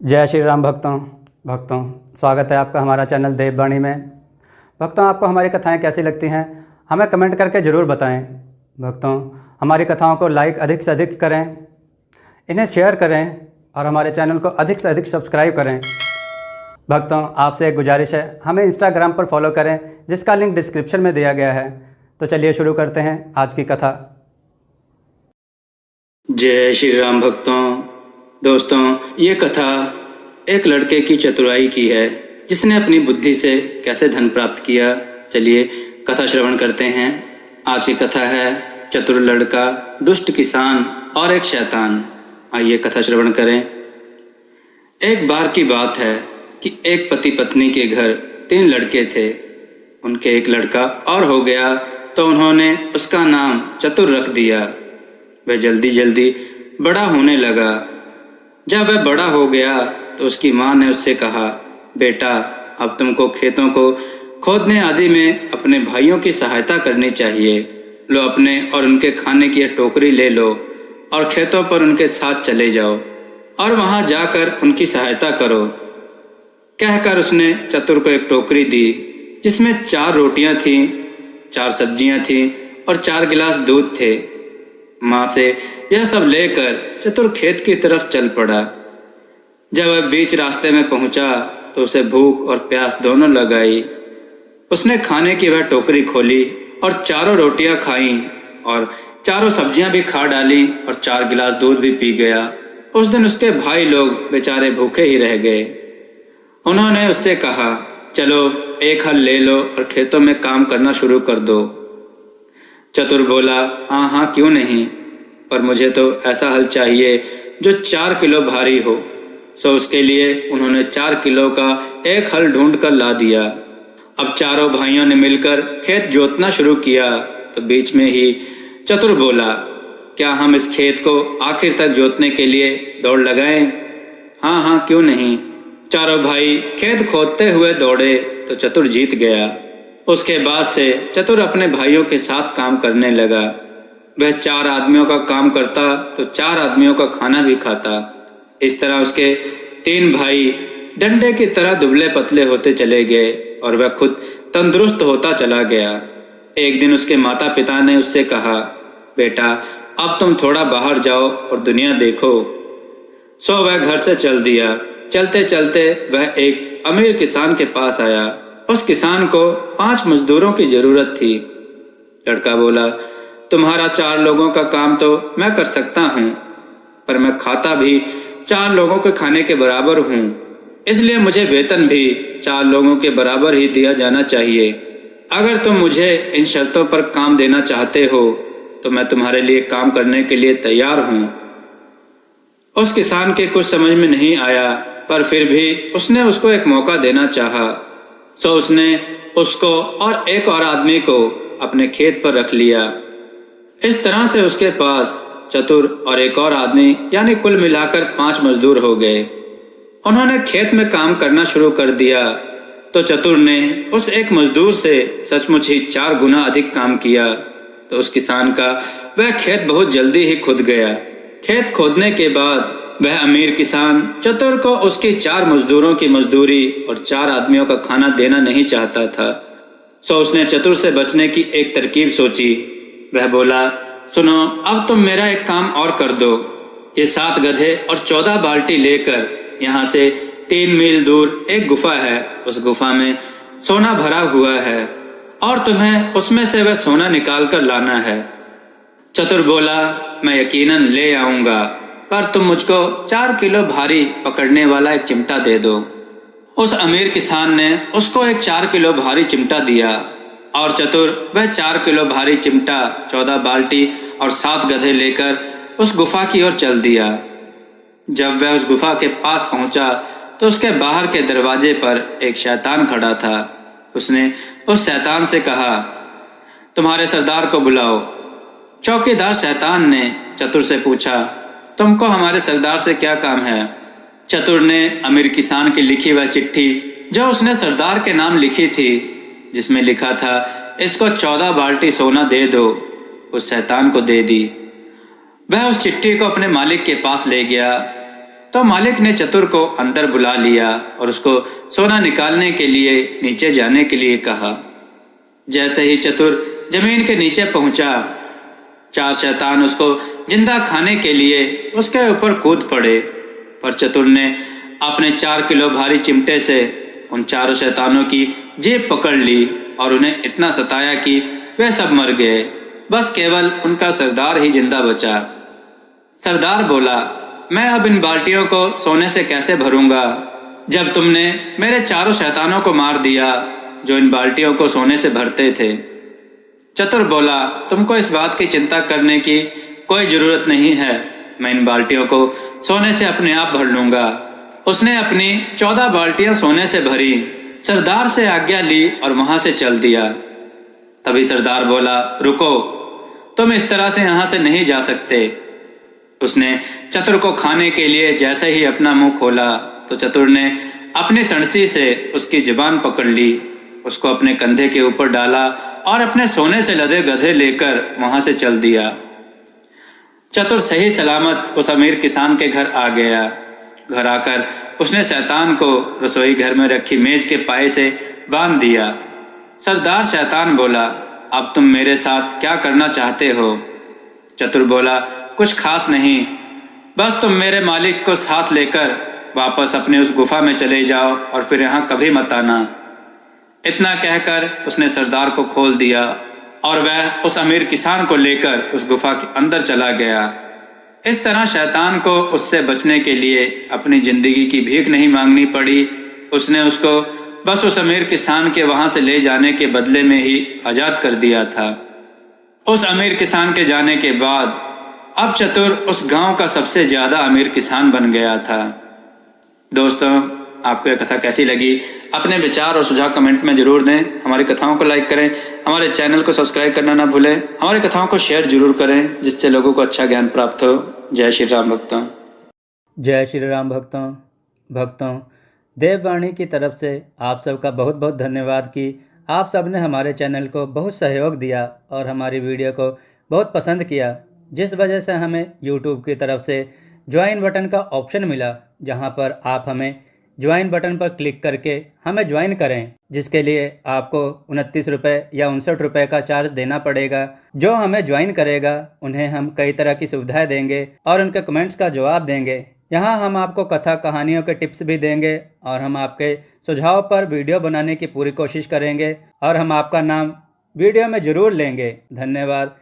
जय श्री राम भक्तों स्वागत है आपका हमारा चैनल देववाणी में। भक्तों, आपको हमारी कथाएं कैसी लगती हैं हमें कमेंट करके ज़रूर बताएं। भक्तों, हमारी कथाओं को लाइक अधिक से अधिक करें, इन्हें शेयर करें और हमारे चैनल को अधिक से अधिक सब्सक्राइब करें। भक्तों, आपसे एक गुजारिश है, हमें इंस्टाग्राम पर फॉलो करें जिसका लिंक डिस्क्रिप्शन में दिया गया है। तो चलिए शुरू करते हैं आज की कथा। जय श्री राम दोस्तों, ये कथा एक लड़के की चतुराई की है जिसने अपनी बुद्धि से कैसे धन प्राप्त किया। चलिए कथा श्रवण करते हैं। आज की कथा है चतुर लड़का, दुष्ट किसान और एक शैतान। आइए कथा श्रवण करें। एक बार की बात है कि एक पति पत्नी के घर 3 लड़के थे। उनके एक लड़का और हो गया तो उन्होंने उसका नाम चतुर रख दिया। वह जल्दी जल्दी बड़ा होने लगा। जब वह बड़ा हो गया तो उसकी माँ ने उससे कहा, बेटा, अब तुमको खेतों को खोदने आदि में अपने भाइयों की सहायता करनी चाहिए। लो अपने और उनके खाने की टोकरी ले लो और खेतों पर उनके साथ चले जाओ और वहाँ जाकर उनकी सहायता करो। कहकर उसने चतुर को एक टोकरी दी जिसमें 4 रोटियां थीं, 4 सब्जियां थीं और 4 गिलास दूध थे। माँ से यह सब लेकर चतुर खेत की तरफ चल पड़ा। जब वह बीच रास्ते में पहुंचा तो उसे भूख और प्यास दोनों लग आई। उसने खाने की वह टोकरी खोली और 4 रोटियां खाईं और 4 सब्जियां भी खा डाली और 4 गिलास दूध भी पी गया। उस दिन उसके भाई लोग बेचारे भूखे ही रह गए। उन्होंने उससे कहा, चलो एक हल ले लो और खेतों में काम करना शुरू कर दो। चतुर बोला, हाँ हाँ क्यों नहीं, पर मुझे तो ऐसा हल चाहिए जो 4 किलो भारी हो। सो उसके लिए उन्होंने 4 किलो का एक हल ढूंढ कर ला दिया। अब चारों भाइयों ने मिलकर खेत जोतना शुरू किया तो बीच में ही चतुर बोला, क्या हम इस खेत को आखिर तक जोतने के लिए दौड़ लगाएं? हाँ हाँ क्यों नहीं। चारों भाई खेत खोदते हुए दौड़े तो चतुर जीत गया। उसके बाद से चतुर अपने भाइयों के साथ काम करने लगा। वह 4 आदमियों का काम करता तो 4 आदमियों का खाना भी खाता। इस तरह उसके 3 भाई डंडे की तरह दुबले पतले होते चले गए और वह खुद तंदुरुस्त होता चला गया। एक दिन उसके माता पिता ने उससे कहा, बेटा, अब तुम थोड़ा बाहर जाओ और दुनिया देखो। सो वह घर से चल दिया। चलते चलते वह एक अमीर किसान के पास आया। उस किसान को 5 मजदूरों की जरूरत थी। लड़का बोला, तुम्हारा 4 लोगों का काम तो मैं कर सकता हूँ, पर मैं खाता भी 4 लोगों के खाने के बराबर हूँ, इसलिए मुझे वेतन भी 4 लोगों के बराबर ही दिया जाना चाहिए। अगर तुम मुझे इन शर्तों पर काम देना चाहते हो तो मैं तुम्हारे लिए काम करने के लिए तैयार हूँ। उस किसान के कुछ समझ में नहीं आया, पर फिर भी उसने उसको एक मौका देना चाहा। सो उसने उसको और एक और आदमी को अपने खेत पर रख लिया। इस तरह से उसके पास चतुर और एक और आदमी यानी कुल मिलाकर 5 मजदूर हो गए। उन्होंने खेत में काम करना शुरू कर दिया तो चतुर ने उस एक मजदूर से सचमुच ही 4 गुना अधिक काम किया। तो उस किसान का वह खेत बहुत जल्दी ही खुद गया। खेत खोदने के बाद वह अमीर किसान चतुर को उसकी 4 मजदूरों की मजदूरी और 4 आदमियों का खाना देना नहीं चाहता था। सो उसने चतुर से बचने की एक तरकीब सोची। वह बोला, सुनो, अब तुम मेरा एक काम और कर दो। ये 7 गधे और 14 बाल्टी लेकर यहाँ से 3 मील दूर एक गुफा है। उस गुफा में सोना भरा हुआ है और तुम्हें उसमें से वह सोना निकाल कर लाना है। चतुर बोला, मैं यकीनन ले आऊंगा, पर तुम मुझको 4 किलो भारी पकड़ने वाला एक चिमटा दे दो। उस अमीर किसान ने उसको एक 4 किलो भारी चिमटा दिया और चतुर वह 4 किलो भारी चिमटा, 14 बाल्टी और 7 गधे लेकर उस गुफा की ओर चल दिया। जब वह उस गुफा के पास पहुंचा तो उसके बाहर के दरवाजे पर एक शैतान खड़ा था। उसने उस शैतान से कहा, तुम्हारे सरदार को बुलाओ। चौकीदार शैतान ने चतुर से पूछा, तुमको हमारे सरदार से क्या काम है? चतुर ने अमीर किसान की लिखी वह चिट्ठी जो उसने सरदार के नाम लिखी थी, जिसमें लिखा था, इसको 14 बाल्टी सोना दे दो, उस शैतान को दे दी। वह उस चिट्ठी को अपने मालिक के पास ले गया। तो मालिक ने चतुर को अंदर बुला लिया और उसको सोना निकालने के लिए नीचे जाने के लिए कहा। जैसे ही चतुर जमीन के नीचे पहुंचा, 4 शैतान उसको जिंदा खाने के लिए उसके ऊपर कूद पड़े, पर चतुर ने अपने 4 किलो भारी चिमटे से उन चारों शैतानों की जेब पकड़ ली और उन्हें इतना सताया कि वे सब मर गए। बस केवल उनका सरदार ही जिंदा बचा। सरदार बोला, मैं अब इन बाल्टियों को सोने से कैसे भरूंगा, जब तुमने मेरे चारों शैतानों को मार दिया जो इन बाल्टियों को सोने से भरते थे। चतुर बोला, तुमको इस बात की चिंता करने की कोई जरूरत नहीं है, मैं इन बाल्टियों को सोने से अपने आप भर लूंगा। उसने अपनी 14 बाल्टियां सोने से भरी, सरदार से आज्ञा ली और वहां से चल दिया। तभी सरदार बोला, रुको, तुम इस तरह से यहां से नहीं जा सकते। उसने चतुर को खाने के लिए जैसे ही अपना मुंह खोला तो चतुर ने अपनी सणसी से उसकी जुबान पकड़ ली, उसको अपने कंधे के ऊपर डाला और अपने सोने से लदे गधे लेकर वहां से चल दिया। चतुर सही सलामत उस अमीर किसान के घर आ गया। घर आकर उसने शैतान को रसोई घर में रखी मेज के पाए से बांध दिया। सरदार शैतान बोला, अब तुम मेरे साथ क्या करना चाहते हो? चतुर बोला, कुछ खास नहीं, बस तुम मेरे मालिक को साथ लेकर वापस अपने उस गुफा में चले जाओ और फिर यहाँ कभी मत आना। इतना कहकर उसने सरदार को खोल दिया और वह उस अमीर किसान को लेकर उस गुफा के अंदर चला गया। इस तरह शैतान को उससे बचने के लिए अपनी जिंदगी की भीख नहीं मांगनी पड़ी। उसने उसको बस उस अमीर किसान के वहां से ले जाने के बदले में ही आजाद कर दिया था। उस अमीर किसान के जाने के बाद अब चतुर उस गांव का सबसे ज्यादा अमीर किसान बन गया था। दोस्तों, आपको यह कथा कैसी लगी? अपने विचार और सुझाव कमेंट में जरूर दें। हमारी कथाओं को लाइक करें, हमारे चैनल को सब्सक्राइब करना ना भूलें, हमारी कथाओं को शेयर जरूर करें जिससे लोगों को अच्छा ज्ञान प्राप्त हो। जय श्री राम भक्तों। जय श्री राम भक्तों, देववाणी की तरफ से आप सबका बहुत बहुत धन्यवाद कि आप सब ने हमारे चैनल को बहुत सहयोग दिया और हमारी वीडियो को बहुत पसंद किया, जिस वजह से हमें यूट्यूब की तरफ से ज्वाइन बटन का ऑप्शन मिला, जहां पर आप हमें ज्वाइन बटन पर क्लिक करके हमें ज्वाइन करें, जिसके लिए आपको 29 रुपये या 59 रुपये का चार्ज देना पड़ेगा। जो हमें ज्वाइन करेगा उन्हें हम कई तरह की सुविधाएं देंगे और उनके कमेंट्स का जवाब देंगे। यहाँ हम आपको कथा कहानियों के टिप्स भी देंगे और हम आपके सुझाव पर वीडियो बनाने की पूरी कोशिश करेंगे और हम आपका नाम वीडियो में ज़रूर लेंगे। धन्यवाद।